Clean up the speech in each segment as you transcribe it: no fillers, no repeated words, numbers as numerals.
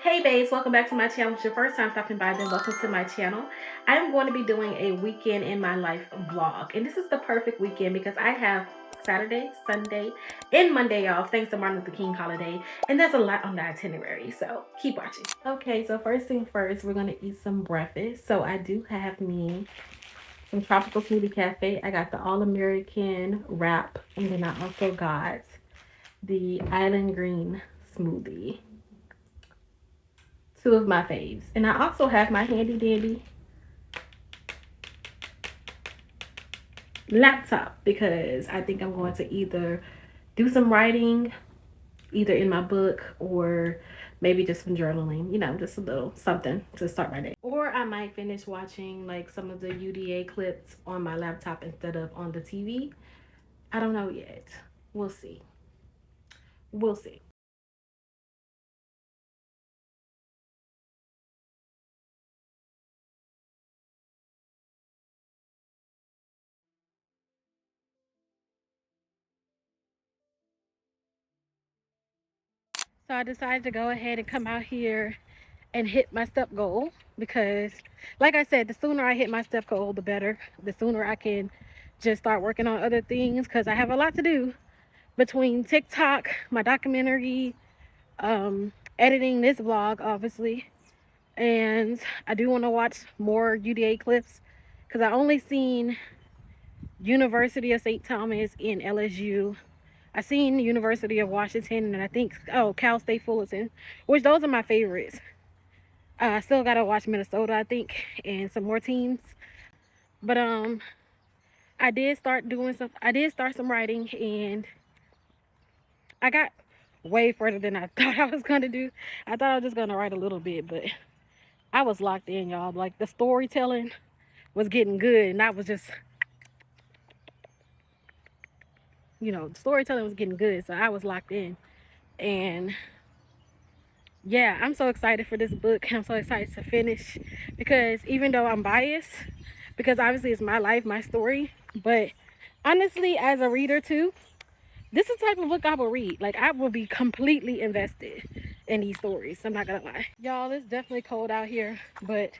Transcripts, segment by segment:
Hey babes, welcome back to my channel. If it's your first time stopping by, then welcome to my channel. I'm going to be doing a weekend in my life vlog. And this is the perfect weekend because I have Saturday, Sunday, and Monday off thanks to Martin Luther King holiday. And there's a lot on the itinerary, so keep watching. Okay, so first thing first, we're going to eat some breakfast. So I do have me some Tropical Smoothie Cafe. I got the All-American wrap, and then I also got the Island Green smoothie. Two of my faves. And I also have my handy dandy laptop because I think I'm going to either do some writing either in my book or maybe just some journaling, you know, just a little something to start my day. Or I might finish watching like some of the UDA clips on my laptop instead of on the TV. I don't know yet. We'll see. We'll see. So I decided to go ahead and come out here and hit my step goal because, like I said, the sooner I hit my step goal, the better. The sooner I can just start working on other things because I have a lot to do between TikTok, my documentary, editing this vlog, obviously. And I do want to watch more UDA clips because I only seen University of St. Thomas and LSU. I seen University of Washington and I think, oh, Cal State Fullerton, which those are my favorites. I still gotta watch Minnesota, I think, and some more teams. But I did start doing some. I did start some writing, and I got way further than I thought I was gonna do. I thought I was just gonna write a little bit, but I was locked in, y'all. Like the storytelling was getting good, and I was just, you know, the storytelling was getting good, so I was locked in. And yeah, I'm so excited for this book. I'm so excited to finish because even though I'm biased, because obviously it's my life, my story, but honestly, as a reader too, this is the type of book I will read. Like, I will be completely invested in these stories. I'm not gonna lie. Y'all, it's definitely cold out here, but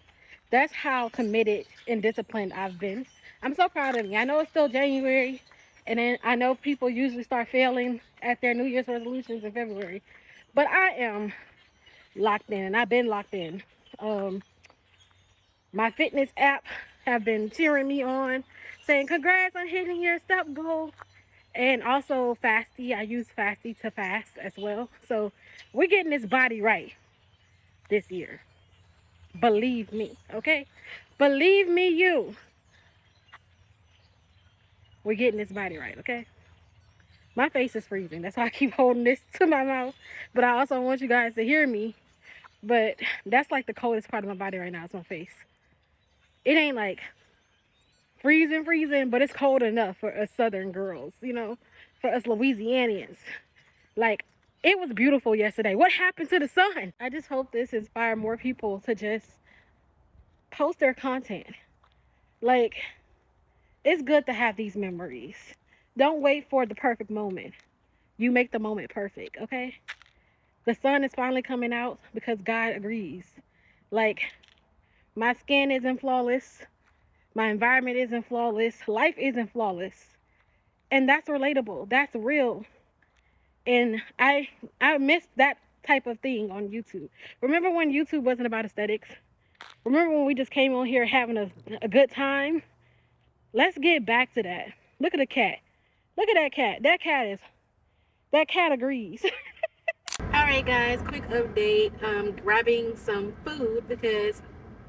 that's how committed and disciplined I've been. I'm so proud of me. I know it's still January, and then I know people usually start failing at their New Year's resolutions in February, but I am locked in, and I've been locked in. Um, my fitness app have been cheering me on, saying congrats on hitting your step goal. And also Fasty, I use Fasty to fast as well. So we're getting this body right this year. Believe me, okay? Believe me, you. We're getting this body right, okay? My face is freezing. That's why I keep holding this to my mouth. But I also want you guys to hear me. But that's like the coldest part of my body right now is my face. It ain't like freezing, but it's cold enough for us Southern girls, you know, for us Louisianians. Like, it was beautiful yesterday. What happened to the sun? I just hope this inspires more people to just post their content. Like, it's good to have these memories. Don't wait for the perfect moment. You make the moment perfect, okay? The sun is finally coming out because God agrees. Like, my skin isn't flawless. My environment isn't flawless. Life isn't flawless. And that's relatable. That's real. And I missed that type of thing on YouTube. Remember when YouTube wasn't about aesthetics? Remember when we just came on here having a good time? Let's get back to that. Look at the cat. Look at that cat. That cat agrees. Alright guys, quick update. Grabbing some food because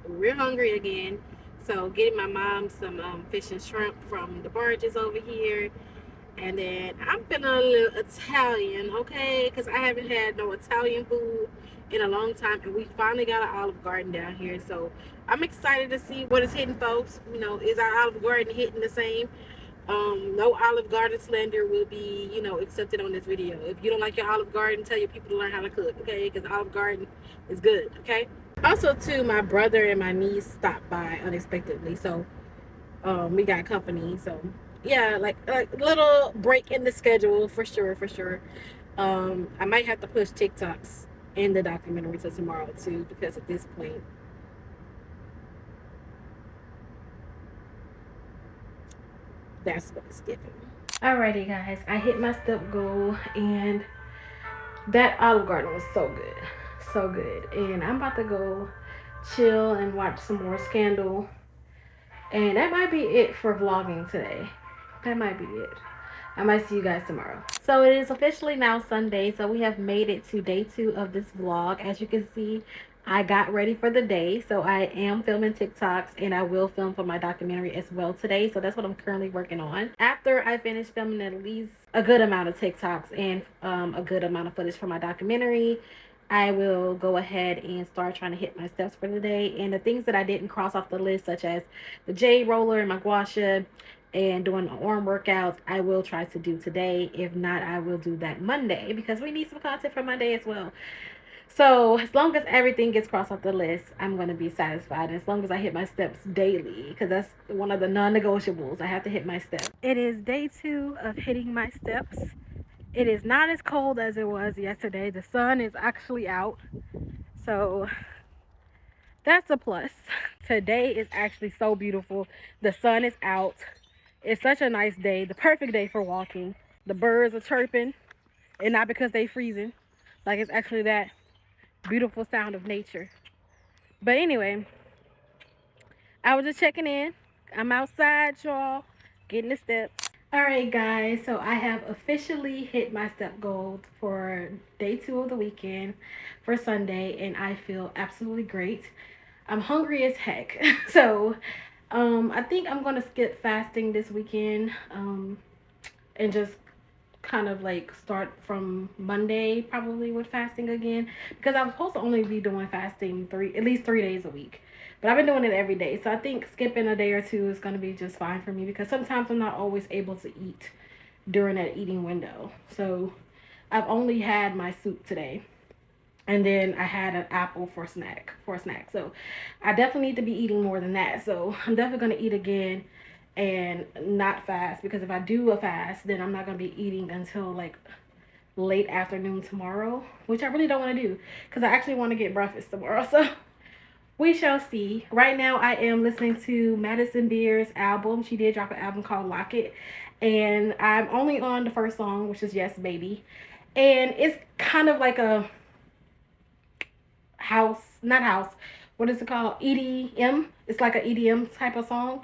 we're hungry again. So getting my mom some fish and shrimp from the barges over here. And then I'm feeling a little Italian, okay? Because I haven't had no Italian food in a long time. And we finally got an Olive Garden down here. So I'm excited to see what it's hitting, folks. You know, is our Olive Garden hitting the same? No Olive Garden slander will be, you know, accepted on this video. If you don't like your Olive Garden, tell your people to learn how to cook, okay? Because Olive Garden is good, okay? Also, too, my brother and my niece stopped by unexpectedly. So we got company. So yeah, like a little break in the schedule for sure. I might have to push TikToks end the documentary to tomorrow too, because at this point, that's what it's giving. Alrighty, guys, I hit my step goal, and that Olive Garden was so good, so good. And I'm about to go chill and watch some more Scandal, and that might be it for vlogging today. That might be it. I might see you guys tomorrow. So it is officially now Sunday, so we have made it to day 2 of this vlog. As you can see, I got ready for the day, so I am filming TikToks, and I will film for my documentary as well today. So that's what I'm currently working on. After I finish filming at least a good amount of TikToks and a good amount of footage for my documentary, I will go ahead and start trying to hit my steps for the day. And the things that I didn't cross off the list, such as the jade roller and my gua sha and doing arm workouts, I will try to do today. If not, I will do that Monday, because we need some content for Monday as well. So as long as everything gets crossed off the list, I'm going to be satisfied. As long as I hit my steps daily, because that's one of the non-negotiables. I have to hit my steps. It is day 2 of hitting my steps. It is not as cold as it was yesterday. The sun is actually out, so that's a plus. Today is actually so beautiful. The sun is out. It's such a nice day, the perfect day for walking. The birds are chirping, and not because they freezing. Like, it's actually that beautiful sound of nature. But anyway, I was just checking in. I'm outside, y'all, getting the steps. Alright, guys, so I have officially hit my step goal for day 2 of the weekend for Sunday, and I feel absolutely great. I'm hungry as heck. So I think I'm gonna skip fasting this weekend, and just kind of like start from Monday probably with fasting again, because I was supposed to only be doing fasting at least 3 days a week, but I've been doing it every day. So I think skipping a day or two is going to be just fine for me, because sometimes I'm not always able to eat during that eating window. So I've only had my soup today, and then I had an apple for a snack. So I definitely need to be eating more than that. So I'm definitely going to eat again and not fast, because if I do a fast, then I'm not going to be eating until like late afternoon tomorrow, which I really don't want to do, because I actually want to get breakfast tomorrow. So we shall see. Right now I am listening to Madison Beer's album. She did drop an album called Lock It, and I'm only on the first song, which is Yes Baby, and it's kind of like a what is it called, EDM. It's like an EDM type of song.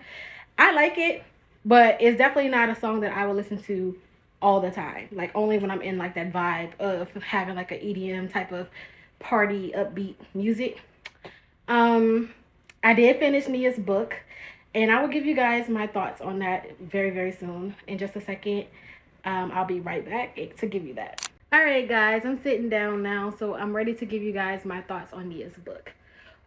I like it, but it's definitely not a song that I will listen to all the time. Like, only when I'm in like that vibe of having like an EDM type of party upbeat music. I did finish Nia's book, and I will give you guys my thoughts on that very, very soon. In just a second, I'll be right back to give you that. Alright, guys, I'm sitting down now, so I'm ready to give you guys my thoughts on Nia's book.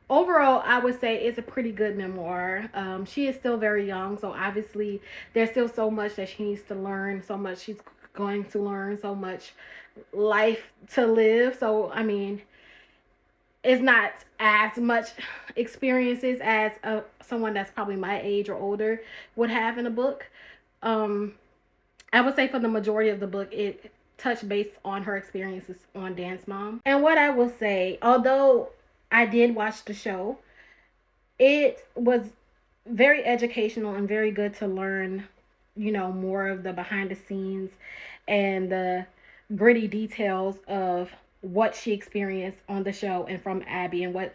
Overall, I would say it's a pretty good memoir. She is still very young, so obviously there's still so much that she needs to learn, so much she's going to learn, so much life to live. So, I mean, it's not as much experiences as someone that's probably my age or older would have in a book. I would say for the majority of the book, it touched base on her experiences on Dance Mom. And what I will say, although I did watch the show, it was very educational and very good to learn, more of the behind the scenes and the gritty details of what she experienced on the show and from Abby, and what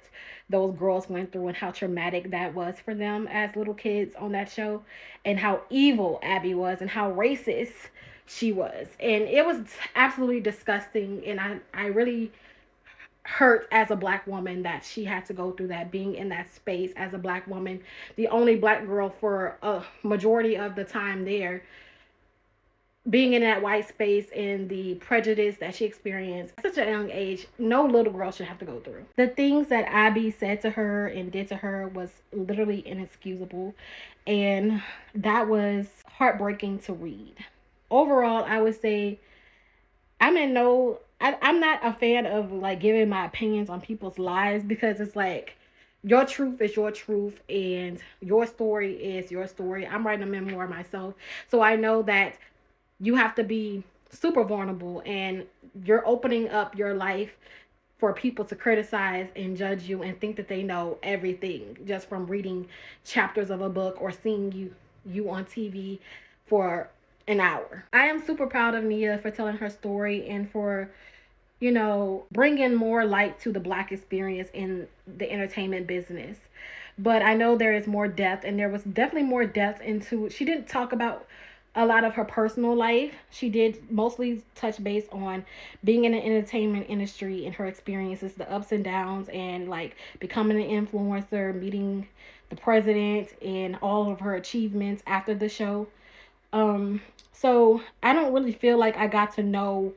those girls went through, and how traumatic that was for them as little kids on that show, and how evil Abby was, and how racist she was. And it was absolutely disgusting, and I really hurt as a black woman that she had to go through that, being in that space as a black woman, the only black girl for a majority of the time there, being in that white space, and the prejudice that she experienced at such a young age. No little girl should have to go through. The things that Abby said to her and did to her was literally inexcusable, and that was heartbreaking to read. Overall, I would say I'm not a fan of like giving my opinions on people's lives, because it's like, your truth is your truth, and your story is your story. I'm writing a memoir myself, so I know that you have to be super vulnerable, and you're opening up your life for people to criticize and judge you and think that they know everything just from reading chapters of a book or seeing you on TV for an hour. I am super proud of Nia for telling her story and for, bringing more light to the Black experience in the entertainment business. But I know there is more depth, and there was definitely more depth into. She didn't talk about a lot of her personal life. She did mostly touch base on being in the entertainment industry and her experiences, the ups and downs, and like becoming an influencer, meeting the president, and all of her achievements after the show. Um, so I don't really feel like I got to know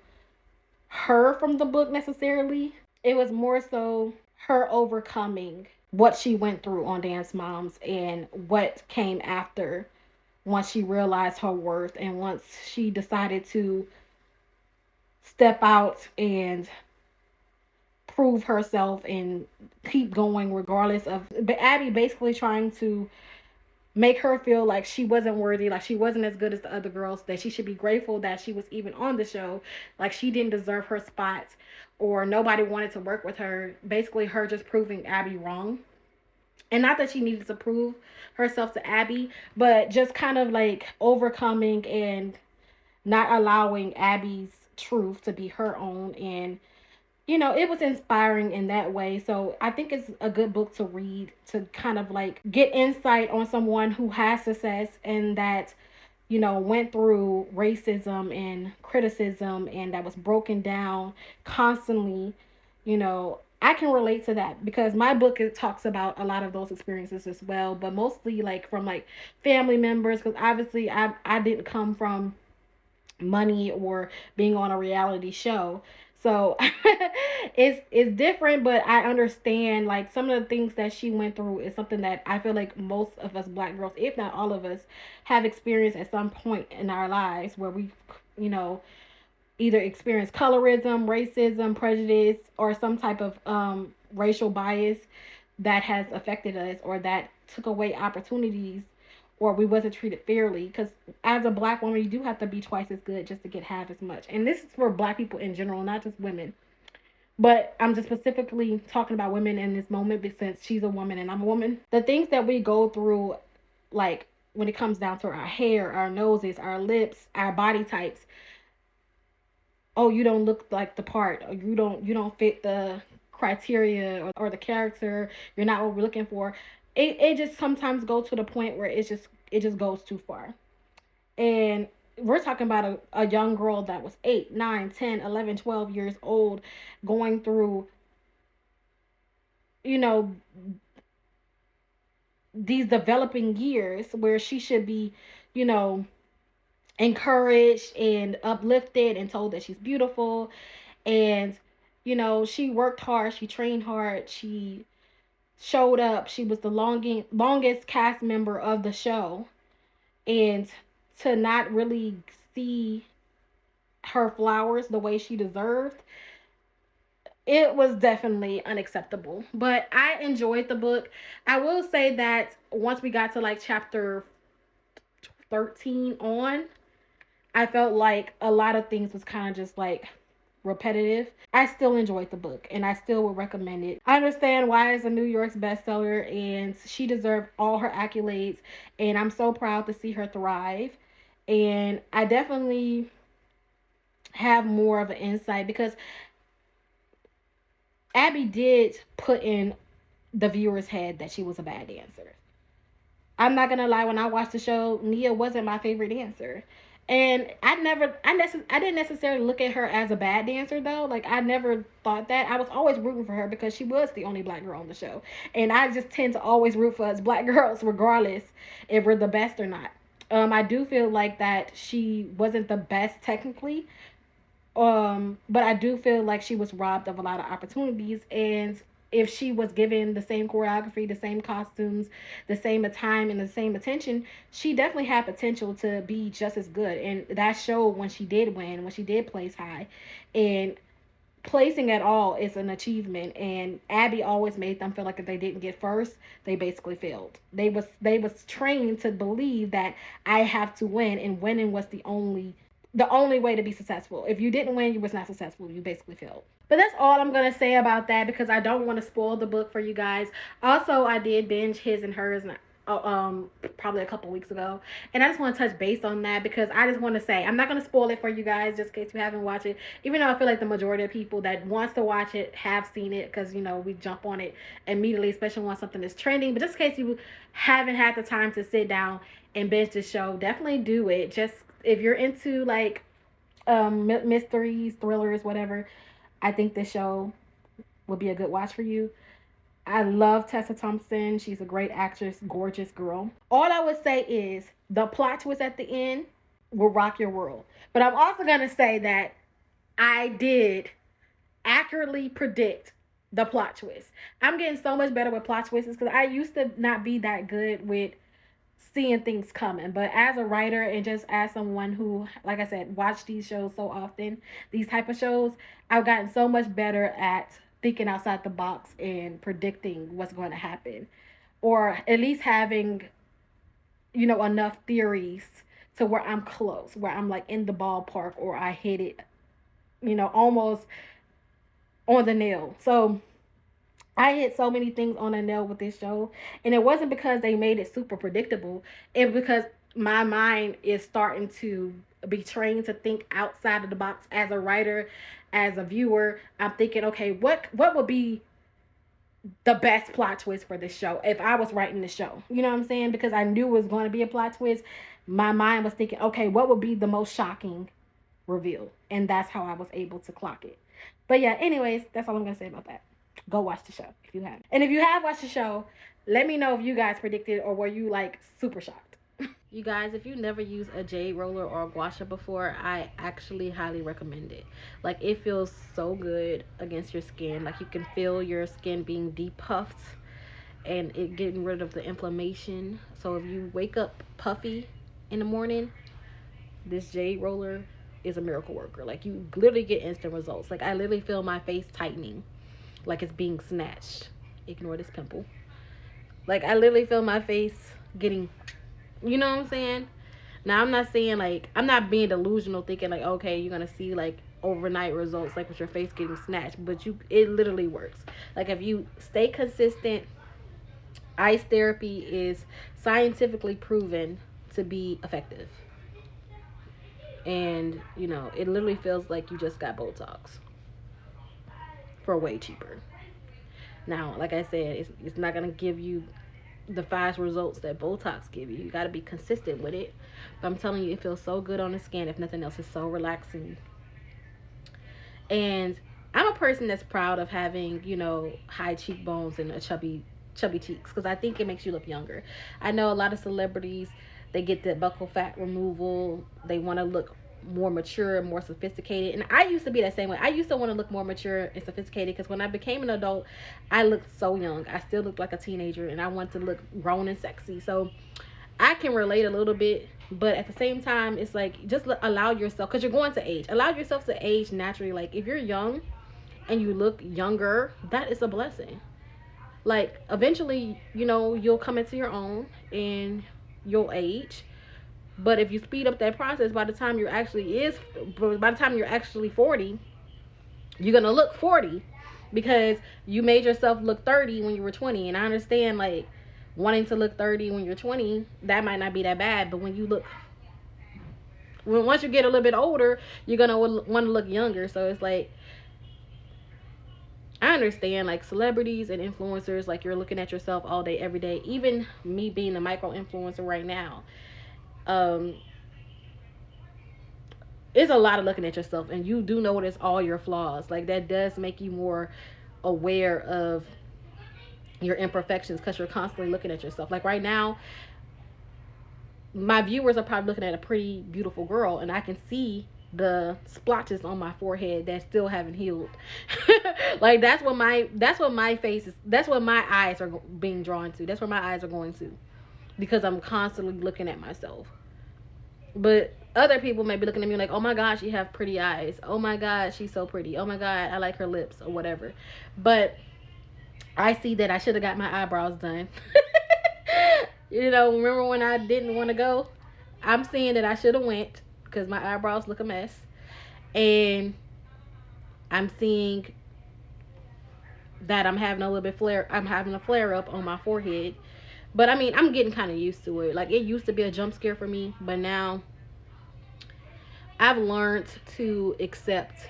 her from the book necessarily. It was more so her overcoming what she went through on Dance Moms and what came after once she realized her worth and once she decided to step out and prove herself and keep going regardless of Abby basically trying to make her feel like she wasn't worthy, like she wasn't as good as the other girls, that she should be grateful that she was even on the show, like she didn't deserve her spot or nobody wanted to work with her. Basically, her just proving Abby wrong. And not that she needed to prove herself to Abby, but just kind of like overcoming and not allowing Abby's truth to be her own. And it was inspiring in that way. So I think it's a good book to read to kind of like get insight on someone who has success and that, went through racism and criticism and that was broken down constantly. I can relate to that because my book, it talks about a lot of those experiences as well, but mostly like from like family members, because obviously I didn't come from money or being on a reality show. So it's different, but I understand like some of the things that she went through is something that I feel like most of us Black girls, if not all of us, have experienced at some point in our lives where we, you know, either experience colorism, racism, prejudice, or some type of racial bias that has affected us or that took away opportunities or we wasn't treated fairly, because as a Black woman you do have to be twice as good just to get half as much, and this is for Black people in general, not just women. But I'm just specifically talking about women in this moment because she's a woman and I'm a woman. The things that we go through, like when it comes down to our hair, our noses, our lips, our body types. Oh, you don't look like the part, or you don't fit the criteria or the character. You're not what we're looking for. It just sometimes goes to the point where it just goes too far. And we're talking about a young girl that was 8, 9, 10, 11, 12 years old going through, you know, these developing years where she should be, you know, encouraged and uplifted and told that she's beautiful. And, she worked hard, she trained hard, she showed up, she was the longest cast member of the show. And to not really see her flowers the way she deserved, it was definitely unacceptable. But I enjoyed the book. I will say that once we got to like chapter 13 on, I felt like a lot of things was kind of just like repetitive. I still enjoyed the book and I still would recommend it. I understand why it's a New York's bestseller and she deserved all her accolades, and I'm so proud to see her thrive. And I definitely have more of an insight because Abby did put in the viewer's head that she was a bad dancer. I'm not gonna lie, when I watched the show, Nia wasn't my favorite dancer. And I didn't necessarily look at her as a bad dancer though. Like I never thought that. I was always rooting for her because she was the only Black girl on the show. And I just tend to always root for us Black girls regardless if we're the best or not. I do feel like that she wasn't the best technically, but I do feel like she was robbed of a lot of opportunities. And if she was given the same choreography, the same costumes, the same time, and the same attention, she definitely had potential to be just as good. And that showed when she did win, when she did place high. And placing at all is an achievement. And Abby always made them feel like if they didn't get first, they basically failed. They was trained to believe that I have to win, and winning was the only the only way to be successful. If you didn't win, you was not successful. You basically failed. But that's all I'm gonna say about that because I don't want to spoil the book for you guys. Also, I did binge His and Hers probably a couple weeks ago, and I just want to touch base on that because I just want to say I'm not gonna spoil it for you guys just in case you haven't watched it. Even though I feel like the majority of people that wants to watch it have seen it because we jump on it immediately, especially when something is trending. But just in case you haven't had the time to sit down and binge the show, definitely do it. Just if you're into like mysteries, thrillers, whatever, I think this show will be a good watch for you. I love Tessa Thompson. She's a great actress, gorgeous girl. All I would say is the plot twist at the end will rock your world. But I'm also going to say that I did accurately predict the plot twist. I'm getting so much better with plot twists because I used to not be that good with seeing things coming. But as a writer and just as someone who, like I said, watch these shows so often, these type of shows, I've gotten so much better at thinking outside the box and predicting what's going to happen, or at least having enough theories to where I'm close, where I'm like in the ballpark, or I hit it almost on the nail. So I hit so many things on a nail with this show, and it wasn't because they made it super predictable. It was because my mind is starting to be trained to think outside of the box as a writer, as a viewer. I'm thinking, okay, what would be the best plot twist for this show if I was writing the show? You know what I'm saying? Because I knew it was going to be a plot twist. My mind was thinking, okay, what would be the most shocking reveal? And that's how I was able to clock it. But yeah, anyways, that's all I'm going to say about that. Go watch the show if you haven't. And if you have watched the show, let me know if you guys predicted or were you like super shocked. You guys, if you never used a jade roller or a gua sha before, I actually highly recommend it. Like, it feels so good against your skin. Like, you can feel your skin being depuffed and it getting rid of the inflammation. So if you wake up puffy in the morning, this jade roller is a miracle worker. Like, you literally get instant results. Like, I literally feel my face tightening like it's being snatched. Ignore this pimple. Like, I literally feel my face getting, you know what I'm saying? Now, I'm not saying, like, I'm not being delusional thinking, like, okay, you're going to see, like, overnight results, like, with your face getting snatched. But it literally works. Like, if you stay consistent, ice therapy is scientifically proven to be effective. And, it literally feels like you just got Botox for way cheaper. Now, like I said, it's not going to give you the fast results that Botox give you. You got to be consistent with it. But I'm telling you, it feels so good on the skin. If nothing else, it's so relaxing. And I'm a person that's proud of having, high cheekbones and a chubby cheeks, because I think it makes you look younger. I know a lot of celebrities, they get the buccal fat removal. They want to look more mature and more sophisticated, and I used to be that same way. I used to want to look more mature and sophisticated because when I became an adult, I looked so young. I still looked like a teenager, and I wanted to look grown and sexy. So I can relate a little bit, but at the same time, it's like, just allow yourself, because you're going to age, allow yourself to age naturally. Like, if you're young and you look younger, that is a blessing. Like, eventually, you'll come into your own and you'll age. But if you speed up that process, by the time you're actually 40, you're going to look 40 because you made yourself look 30 when you were 20. And I understand, like, wanting to look 30 when you're 20, that might not be that bad. But once you get a little bit older, you're going to want to look younger. So it's like, I understand, like, celebrities and influencers, like, you're looking at yourself all day, every day. Even me being a micro influencer right now, it's a lot of looking at yourself, and you do notice all your flaws. Like, that does make you more aware of your imperfections because you're constantly looking at yourself. Like, right now, my viewers are probably looking at a pretty beautiful girl, and I can see the splotches on my forehead that still haven't healed. Like, that's what my face is. That's what my eyes are being drawn to. That's where my eyes are going to, because I'm constantly looking at myself. But other people may be looking at me like, oh my gosh, you have pretty eyes. Oh my god, she's so pretty. Oh my god, I like her lips, or whatever. But I see that I should have got my eyebrows done. Remember when I didn't want to go? I'm seeing that I should have went, because my eyebrows look a mess. And I'm seeing that I'm having a flare up on my forehead. But I mean, I'm getting kind of used to it. Like, it used to be a jump scare for me, but now I've learned to accept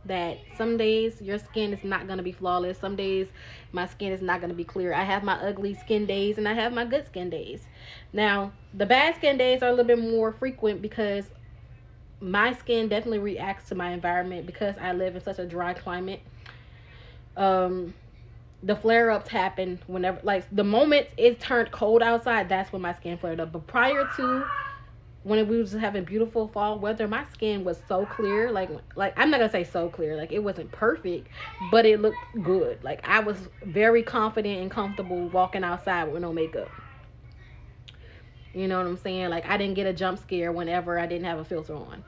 that some days your skin is not going to be flawless. Some days my skin is not going to be clear. I have my ugly skin days and I have my good skin days. Now, the bad skin days are a little bit more frequent because my skin definitely reacts to my environment because I live in such a dry climate. The flare ups happen whenever, like, the moment it turned cold outside, that's when my skin flared up. But prior to when we was having beautiful fall weather, my skin was so clear. Like I'm not gonna say so clear, like it wasn't perfect, but it looked good. Like, I was very confident and comfortable walking outside with no makeup. You know what I'm saying? Like, I didn't get a jump scare whenever I didn't have a filter on.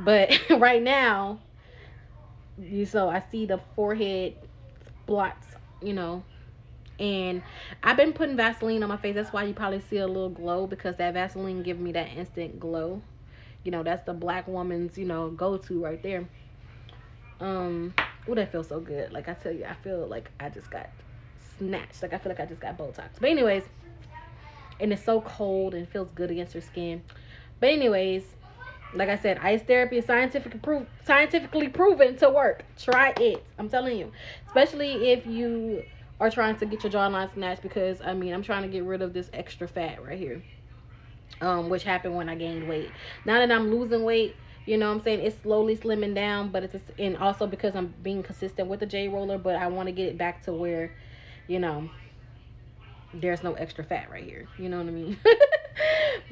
But right now, I see the forehead blots, and I've been putting Vaseline on my face. That's why you probably see a little glow, because that Vaseline gives me that instant glow. That's the black woman's, go-to right there. That feels so good. Like, I tell you, I feel like I just got snatched. Like, I feel like I just got Botox. But anyways, and it's so cold and feels good against your skin. But anyways, like I said, ice therapy is scientifically proven to work. Try it. I'm telling you. Especially if you are trying to get your jawline snatched, because, I mean, I'm trying to get rid of this extra fat right here. Which happened when I gained weight. Now that I'm losing weight, I'm saying, it's slowly slimming down, but and also because I'm being consistent with the J roller, but I want to get it back to where, there's no extra fat right here. You know what I mean?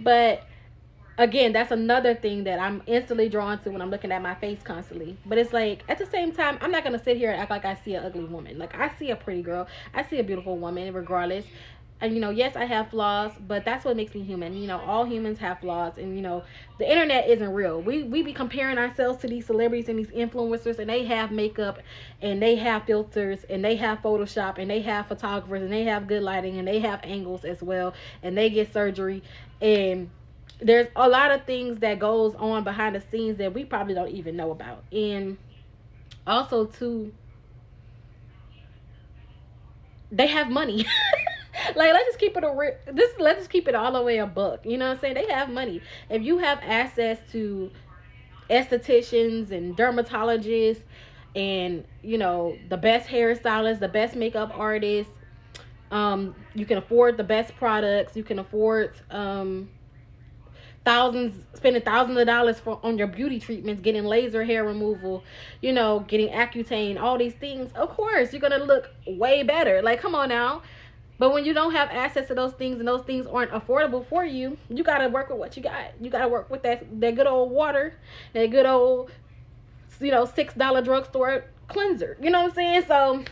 But again, that's another thing that I'm instantly drawn to when I'm looking at my face constantly. But it's like, at the same time, I'm not going to sit here and act like I see an ugly woman. Like, I see a pretty girl. I see a beautiful woman regardless. And, yes, I have flaws, but that's what makes me human. All humans have flaws. And, the internet isn't real. We be comparing ourselves to these celebrities and these influencers, and they have makeup, and they have filters, and they have Photoshop, and they have photographers, and they have good lighting, and they have angles as well, and they get surgery. And there's a lot of things that goes on behind the scenes that we probably don't even know about. And also, too, they have money. Like, let's just keep it all the way a buck. You know what I'm saying? They have money. If you have access to estheticians and dermatologists and, the best hairstylists, the best makeup artists, you can afford the best products. You can afford spending thousands of dollars on your beauty treatments, getting laser hair removal, getting Accutane, all these things. Of course, you're going to look way better. Like, come on now. But when you don't have access to those things and those things aren't affordable for you, you got to work with what you got. You got to work with that good old water, that good old, $6 drugstore cleanser. You know what I'm saying? So,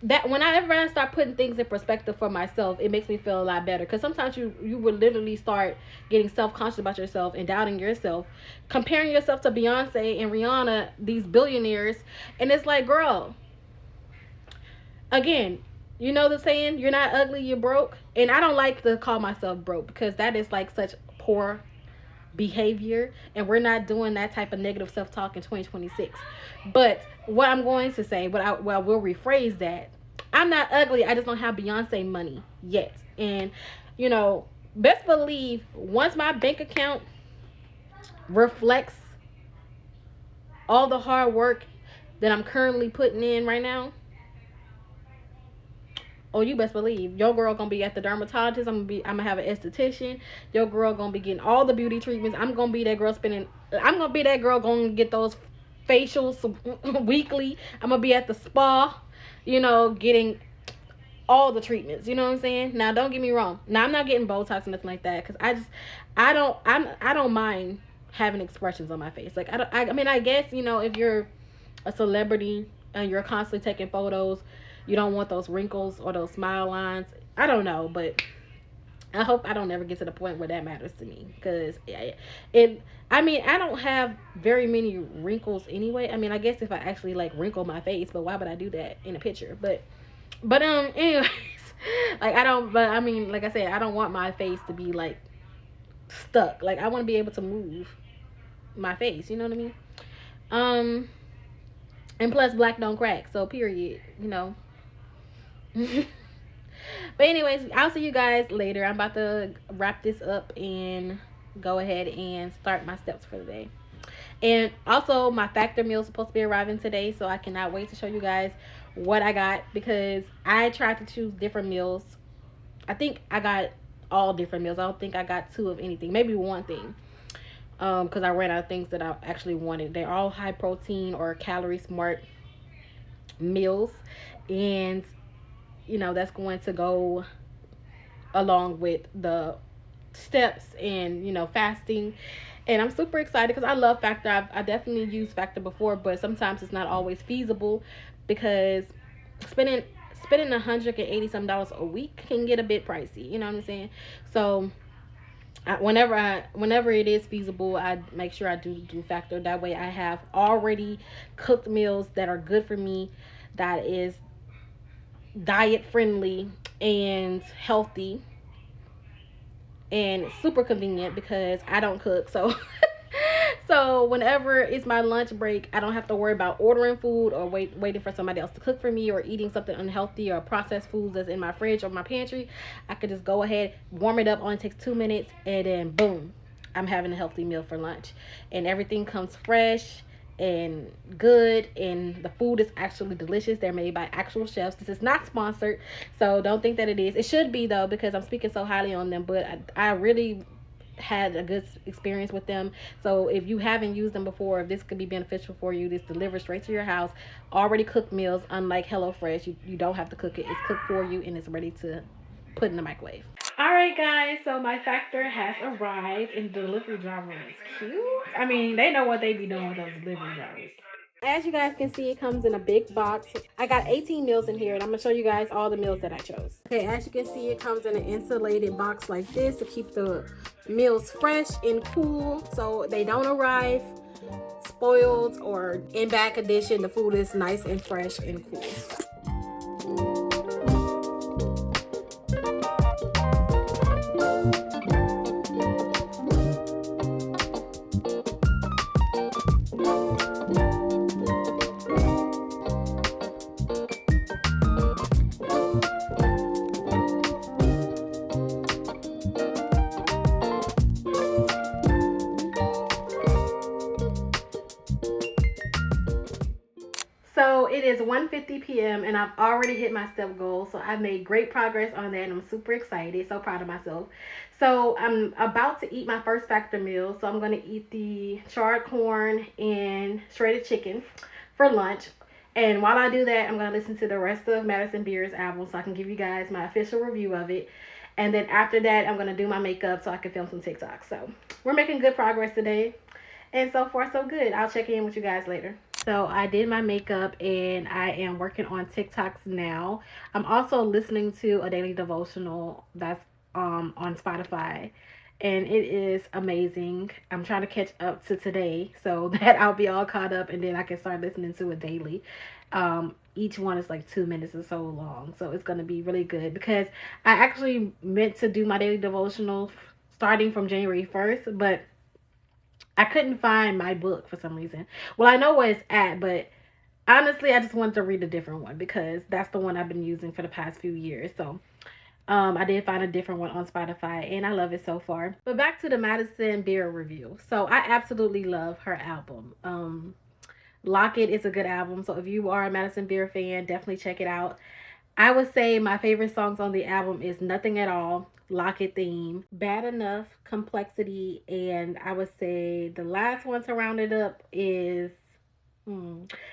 that whenever I start putting things in perspective for myself, it makes me feel a lot better. Because sometimes you would literally start getting self-conscious about yourself and doubting yourself, comparing yourself to Beyonce and Rihanna, these billionaires. And it's like, girl, again, you know the saying, you're not ugly, you're broke. And I don't like to call myself broke, because that is like such poor behavior, and we're not doing that type of negative self-talk in 2026. But what I'm going to say, I will rephrase that, I'm not ugly, I just don't have Beyonce money yet. And best believe, once my bank account reflects all the hard work that I'm currently putting in right now, oh, you best believe your girl gonna be at the dermatologist. I'm gonna have an esthetician. Your girl gonna be getting all the beauty treatments. I'm gonna be that girl gonna get those facials weekly. I'm gonna be at the spa, getting all the treatments. You know what I'm saying? Now, don't get me wrong. Now, I'm not getting Botox or nothing like that, because I don't mind having expressions on my face. Like, I mean, I guess, if you're a celebrity and you're constantly taking photos, you don't want those wrinkles or those smile lines. I don't know, but I hope I don't ever get to the point where that matters to me, because I don't have very many wrinkles anyway. I mean, I guess if I actually like wrinkle my face, but why would I do that in a picture? But anyways, like, I don't, but I mean, like I said, I don't want my face to be like stuck. Like, I want to be able to move my face. You know what I mean? Um, and plus, black don't crack. So, period. You know. But anyways, I'll see you guys later. I'm about to wrap this up and go ahead and start my steps for the day. And also, my factor meal is supposed to be arriving today, so I cannot wait to show you guys what I got, because I tried to choose different meals. I think I got all different meals. I don't think I got two of anything, maybe one thing, because I ran out of things that I actually wanted. They're all high protein or calorie smart meals, and that's going to go along with the steps and fasting. And I'm super excited because I love factor. I definitely used factor before, but sometimes it's not always feasible, because spending spending $180 a week can get a bit pricey. You know what I'm saying? So whenever it is feasible, I make sure I do factor. That way I have already cooked meals that are good for me, that is diet friendly and healthy and super convenient, because I don't cook. So so whenever it's my lunch break, I don't have to worry about ordering food or waiting for somebody else to cook for me, or eating something unhealthy or processed foods that's in my fridge or my pantry. I could just go ahead, warm it up, only takes 2 minutes, and then boom, I'm having a healthy meal for lunch. And everything comes fresh and good, and the food is actually delicious. They're made by actual chefs. This is not sponsored, so don't think that it is. It should be though, because I'm speaking so highly on them, but I really had a good experience with them. So if you haven't used them before, if this could be beneficial for you, this delivers straight to your house, already cooked meals. Unlike HelloFresh, you don't have to cook it. It's cooked for you and it's ready to put in the microwave. All right, guys, so my factor has arrived, and the delivery driver is cute. I mean, they know what they be doing with those delivery drivers. As you guys can see, it comes in a big box. I got 18 meals in here, and I'm going to show you guys all the meals that I chose. Okay, as you can see, it comes in an insulated box like this to keep the meals fresh and cool, so they don't arrive spoiled or in bad condition. The food is nice and fresh and cool. So it is 1:50 p.m. and I've already hit my step goal. So I've made great progress on that, and I'm super excited. So proud of myself. So I'm about to eat my first factor meal. So I'm going to eat the charred corn and shredded chicken for lunch. And while I do that, I'm going to listen to the rest of Madison Beer's album so I can give you guys my official review of it. And then after that, I'm going to do my makeup so I can film some TikToks. So we're making good progress today. And so far, so good. I'll check in with you guys later. So I did my makeup and I am working on TikToks now. I'm also listening to a daily devotional that's on Spotify, and it is amazing. I'm trying to catch up to today so that I'll be all caught up, and then I can start listening to it daily. Each one is like 2 minutes or so long, so it's going to be really good, because I actually meant to do my daily devotional starting from January 1st, but I couldn't find my book for some reason. Well, I know where it's at, but honestly, I just wanted to read a different one, because that's the one I've been using for the past few years. So I did find a different one on Spotify, and I love it so far. But back to the Madison Beer review. So I absolutely love her album. Lock It is a good album. So if you are a Madison Beer fan, definitely check it out. I would say my favorite songs on the album is Nothing at All, Lock It Theme, Bad Enough, Complexity, and I would say the last one to round it up is,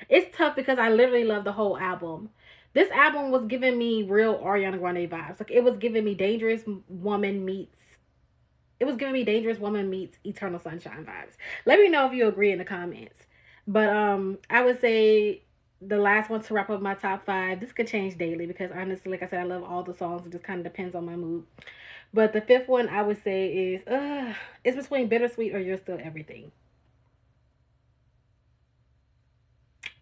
it's tough because I literally love the whole album. This album was giving me real Ariana Grande vibes. Like, it was giving me Dangerous Woman meets Eternal Sunshine vibes. Let me know if you agree in the comments. But I would say the last one to wrap up my top 5. This could change daily, because honestly, like I said, I love all the songs. It just kind of depends on my mood. But the 5th one I would say is it's between Bittersweet or You're Still Everything.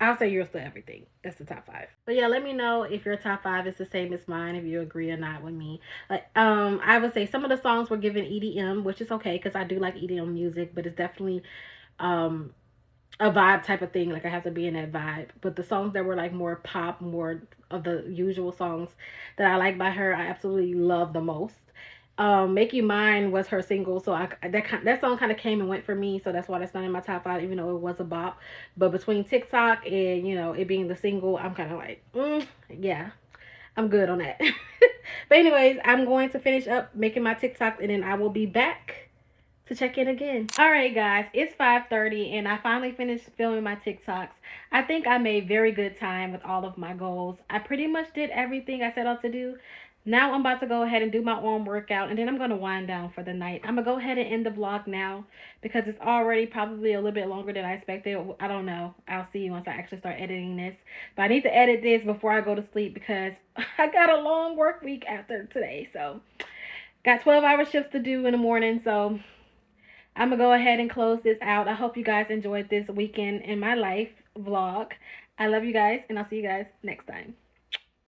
I'll say yours to everything. That's the top five. But yeah, let me know if your top five is the same as mine, if you agree or not with me. Like, I would say some of the songs were given EDM, which is okay because I do like EDM music, but it's definitely um a vibe type of thing. Like I have to be in that vibe. But the songs that were like more pop, more of the usual songs that I like by her, I absolutely love the most. Make You Mine was her single, so that song kind of came and went for me, so that's why that's not in my top five, even though it was a bop. But between TikTok and it being the single, I'm kind of like, yeah, I'm good on that. But anyways, I'm going to finish up making my TikTok, and then I will be back to check in again. All right, guys, it's 5:30 and I finally finished filming my TikToks. I think I made very good time with all of my goals. I pretty much did everything I set out to do. Now I'm about to go ahead and do my own workout, and then I'm going to wind down for the night. I'm going to go ahead and end the vlog now because it's already probably a little bit longer than I expected. I don't know. I'll see once I actually start editing this. But I need to edit this before I go to sleep because I got a long work week after today. So got 12-hour shifts to do in the morning. So I'm going to go ahead and close this out. I hope you guys enjoyed this weekend in my life vlog. I love you guys, and I'll see you guys next time.